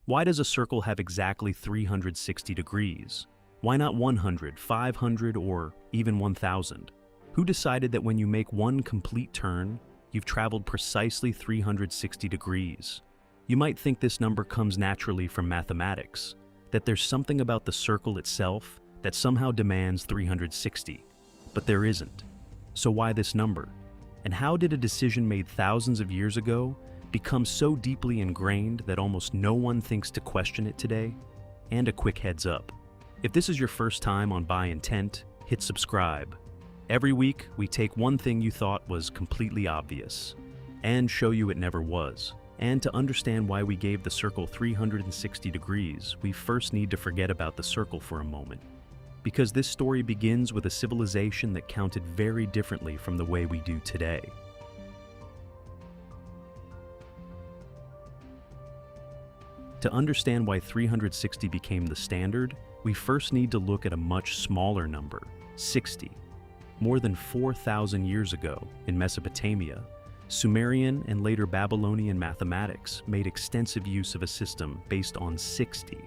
Why does a circle have exactly 360 degrees? Why not 100, 500, or even 1000? Who decided that when you make one complete turn, you've traveled precisely 360 degrees? You might think this number comes naturally from mathematics, that there's something about the circle itself that somehow demands 360, but there isn't. So why this number? And how did a decision made thousands of years ago become so deeply ingrained that almost no one thinks to question it today? And a quick heads up. If this is your first time on By Intent, hit subscribe. Every week, we take one thing you thought was completely obvious and show you it never was. And to understand why we gave the circle 360 degrees, we first need to forget about the circle for a moment. Because this story begins with a civilization that counted very differently from the way we do today. To understand why 360 became the standard, we first need to look at a much smaller number, 60. More than 4,000 years ago, in Mesopotamia, Sumerian and later Babylonian mathematics made extensive use of a system based on 60.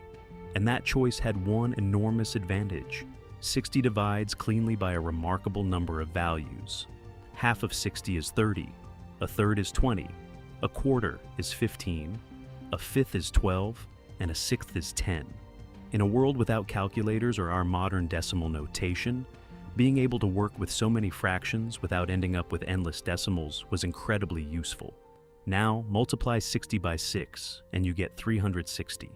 And that choice had one enormous advantage. 60 divides cleanly by a remarkable number of values. Half of 60 is 30, a third is 20, a quarter is 15, a fifth is 12, and a sixth is 10. In a world without calculators or our modern decimal notation, being able to work with so many fractions without ending up with endless decimals was incredibly useful. Now, multiply 60 by 6, and you get 360.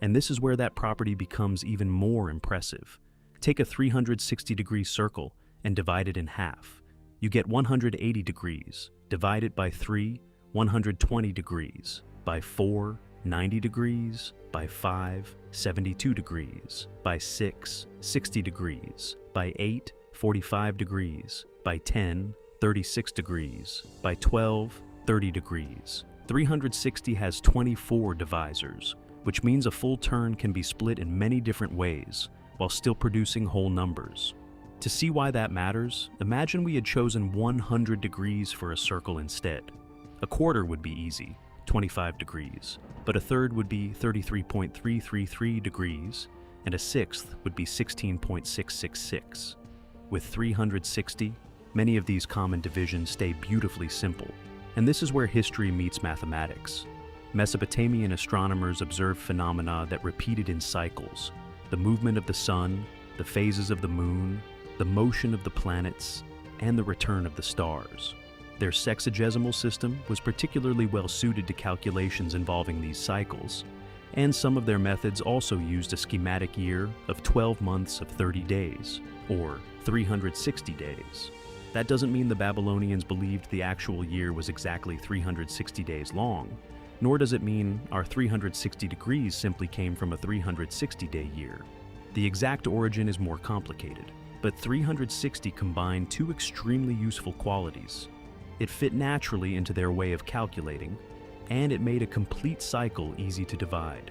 And this is where that property becomes even more impressive. Take a 360-degree circle and divide it in half. You get 180 degrees. Divide it by 3, 120 degrees. By 4, 90 degrees. By 5, 72 degrees. By 6, 60 degrees. By 8, 45 degrees. By 10, 36 degrees. By 12, 30 degrees. 360 has 24 divisors, which means a full turn can be split in many different ways while still producing whole numbers. To see why that matters, imagine we had chosen 100 degrees for a circle instead. A quarter would be easy, 25 degrees, but a third would be 33.333 degrees, and a sixth would be 16.666. With 360, many of these common divisions stay beautifully simple, and this is where history meets mathematics. Mesopotamian astronomers observed phenomena that repeated in cycles: the movement of the sun, the phases of the moon, the motion of the planets, and the return of the stars. Their sexagesimal system was particularly well suited to calculations involving these cycles, and some of their methods also used a schematic year of 12 months of 30 days, or 360 days. That doesn't mean the Babylonians believed the actual year was exactly 360 days long, nor does it mean our 360 degrees simply came from a 360-day year. The exact origin is more complicated, but 360 combined two extremely useful qualities. It fit naturally into their way of calculating, and it made a complete cycle easy to divide.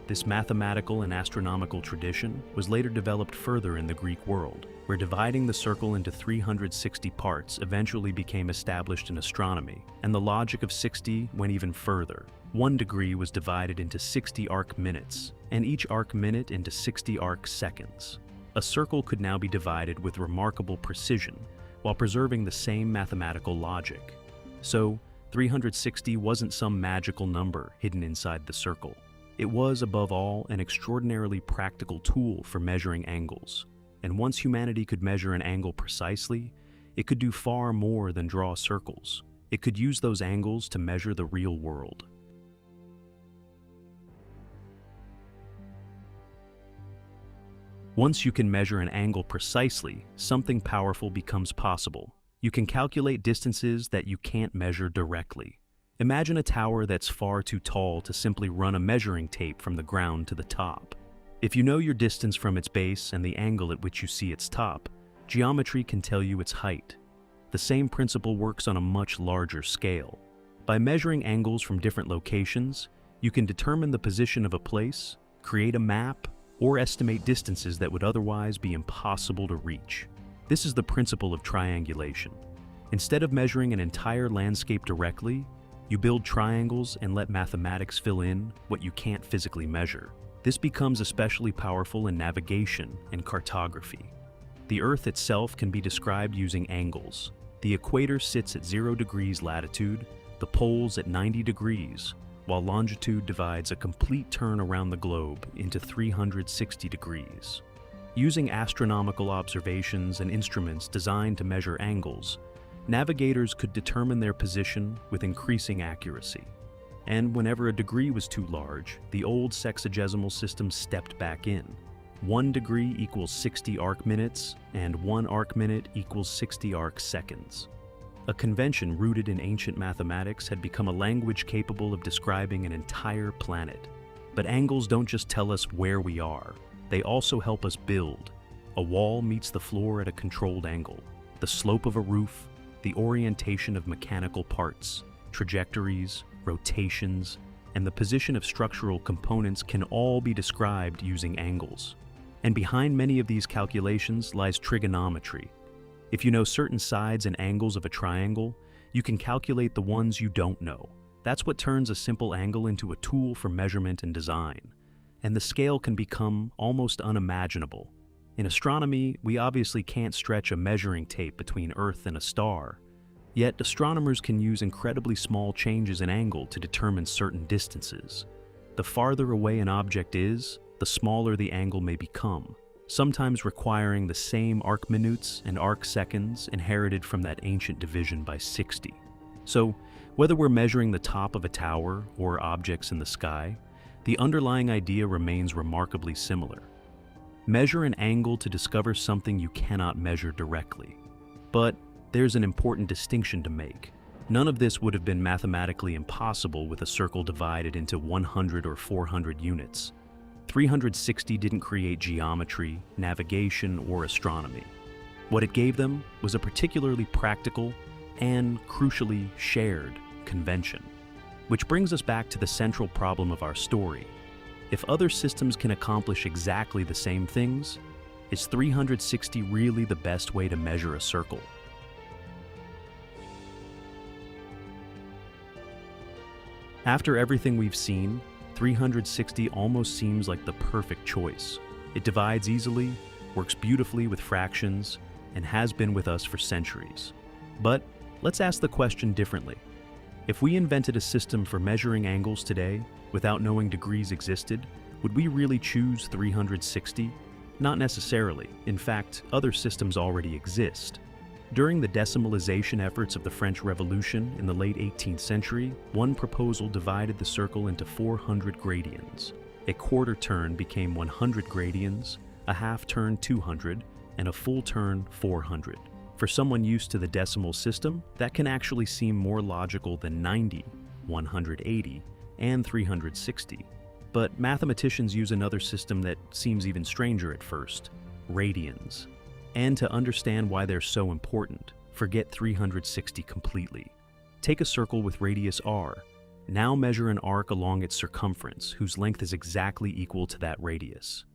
This mathematical and astronomical tradition was later developed further in the Greek world, where dividing the circle into 360 parts eventually became established in astronomy, and the logic of 60 went even further. 1 degree was divided into 60 arc minutes, and each arc minute into 60 arc seconds. A circle could now be divided with remarkable precision, while preserving the same mathematical logic. So, 360 wasn't some magical number hidden inside the circle. It was, above all, an extraordinarily practical tool for measuring angles. And once humanity could measure an angle precisely, it could do far more than draw circles. It could use those angles to measure the real world. Once you can measure an angle precisely, something powerful becomes possible. You can calculate distances that you can't measure directly. Imagine a tower that's far too tall to simply run a measuring tape from the ground to the top. If you know your distance from its base and the angle at which you see its top, geometry can tell you its height. The same principle works on a much larger scale. By measuring angles from different locations, you can determine the position of a place, create a map, or estimate distances that would otherwise be impossible to reach. This is the principle of triangulation. Instead of measuring an entire landscape directly, You build triangles and let mathematics fill in what you can't physically measure. This becomes especially powerful in navigation and cartography. The Earth itself can be described using angles. The equator sits at 0 degrees latitude, the poles at 90 degrees, while longitude divides a complete turn around the globe into 360 degrees. Using astronomical observations and instruments designed to measure angles, navigators could determine their position with increasing accuracy. And whenever a degree was too large, the old sexagesimal system stepped back in. 1 degree equals 60 arc minutes, and 1 arc minute equals 60 arc seconds. A convention rooted in ancient mathematics had become a language capable of describing an entire planet. But angles don't just tell us where we are, they also help us build. A wall meets the floor at a controlled angle. The slope of a roof, the orientation of mechanical parts, trajectories, rotations, and the position of structural components can all be described using angles. And behind many of these calculations lies trigonometry. If you know certain sides and angles of a triangle, you can calculate the ones you don't know. That's what turns a simple angle into a tool for measurement and design. And the scale can become almost unimaginable. In astronomy, we obviously can't stretch a measuring tape between Earth and a star. Yet astronomers can use incredibly small changes in angle to determine certain distances. The farther away an object is, the smaller the angle may become, sometimes requiring the same arc minutes and arc seconds inherited from that ancient division by 60. So, whether we're measuring the top of a tower or objects in the sky, the underlying idea remains remarkably similar. Measure an angle to discover something you cannot measure directly. But there's an important distinction to make. None of this would have been mathematically impossible with a circle divided into 100 or 400 units. 360 didn't create geometry, navigation, or astronomy. What it gave them was a particularly practical and, crucially, shared convention. Which brings us back to the central problem of our story. If other systems can accomplish exactly the same things, is 360 really the best way to measure a circle? After everything we've seen, 360 almost seems like the perfect choice. It divides easily, works beautifully with fractions, and has been with us for centuries. But let's ask the question differently. If we invented a system for measuring angles today, without knowing degrees existed, would we really choose 360? Not necessarily. In fact, other systems already exist. During the decimalization efforts of the French Revolution in the late 18th century, one proposal divided the circle into 400 gradians. A quarter turn became 100 gradians, a half turn 200, and a full turn 400. For someone used to the decimal system, that can actually seem more logical than 90, 180, and 360. But mathematicians use another system that seems even stranger at first, radians. And to understand why they're so important, forget 360 completely. Take a circle with radius r. Now measure an arc along its circumference, whose length is exactly equal to that radius.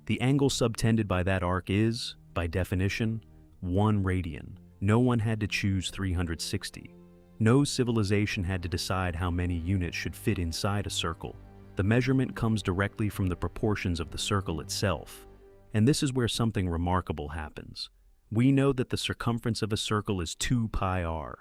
The angle subtended by that arc is, by definition, 1 radian. No one had to choose 360. No civilization had to decide how many units should fit inside a circle. The measurement comes directly from the proportions of the circle itself. And this is where something remarkable happens. We know that the circumference of a circle is 2 pi r.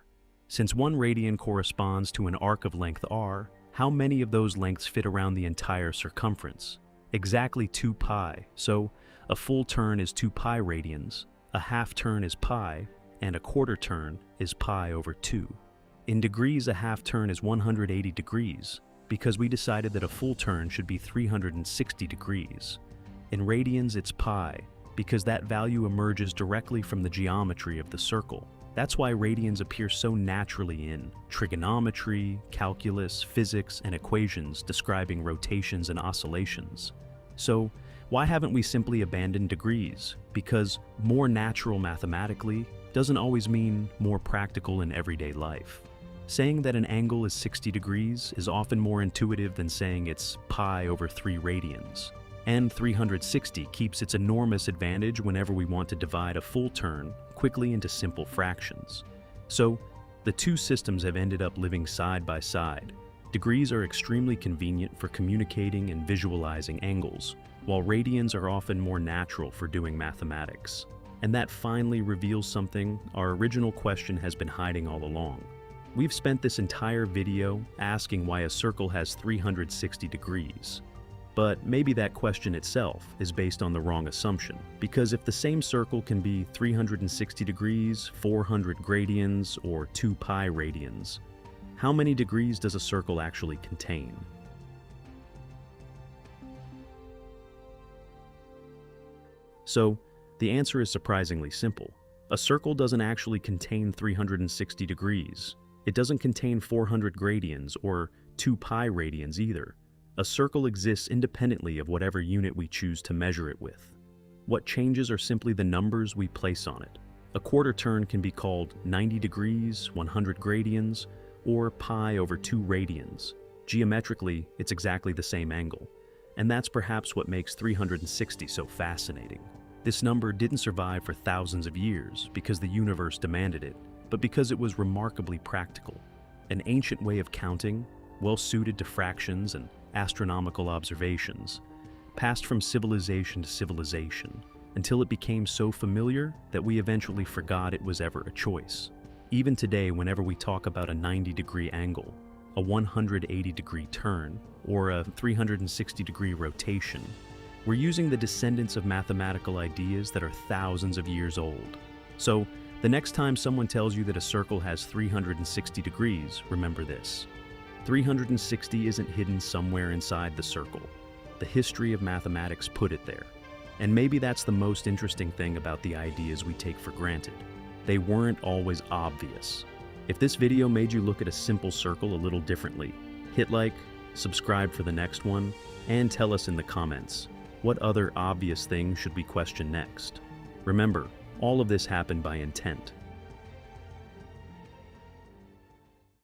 Since 1 radian corresponds to an arc of length r, how many of those lengths fit around the entire circumference? Exactly 2 pi, so a full turn is 2 pi radians, a half turn is pi, and a quarter turn is pi over 2. In degrees, a half turn is 180 degrees, because we decided that a full turn should be 360 degrees. In radians, it's pi, because that value emerges directly from the geometry of the circle. That's why radians appear so naturally in trigonometry, calculus, physics, and equations describing rotations and oscillations. So, why haven't we simply abandoned degrees? Because more natural mathematically doesn't always mean more practical in everyday life. Saying that an angle is 60 degrees is often more intuitive than saying it's pi over 3 radians. And 360 keeps its enormous advantage whenever we want to divide a full turn quickly into simple fractions. So, The two systems have ended up living side by side. Degrees are extremely convenient for communicating and visualizing angles, while radians are often more natural for doing mathematics. And that finally reveals something our original question has been hiding all along. We've spent this entire video asking why a circle has 360 degrees. But maybe that question itself is based on the wrong assumption, because if the same circle can be 360 degrees, 400 gradians, or 2 pi radians, how many degrees does a circle actually contain? So, the answer is surprisingly simple. A circle doesn't actually contain 360 degrees. It doesn't contain 400 gradians or 2 pi radians either. A circle exists independently of whatever unit we choose to measure it with. What changes are simply the numbers we place on it. A quarter turn can be called 90 degrees, 100 gradians, or pi over 2 radians. Geometrically, it's exactly the same angle. And that's perhaps what makes 360 so fascinating. This number didn't survive for thousands of years because the universe demanded it, but because it was remarkably practical. An ancient way of counting, well suited to fractions and astronomical observations, passed from civilization to civilization until it became so familiar that we eventually forgot it was ever a choice. Even today, whenever we talk about a 90-degree angle, a 180-degree turn, or a 360-degree rotation, we're using the descendants of mathematical ideas that are thousands of years old. So, the next time someone tells you that a circle has 360 degrees, remember this. 360 isn't hidden somewhere inside the circle. The history of mathematics put it there. And maybe that's the most interesting thing about the ideas we take for granted. They weren't always obvious. If this video made you look at a simple circle a little differently, hit like, subscribe for the next one, and tell us in the comments, what other obvious things should we question next? Remember, all of this happened by intent.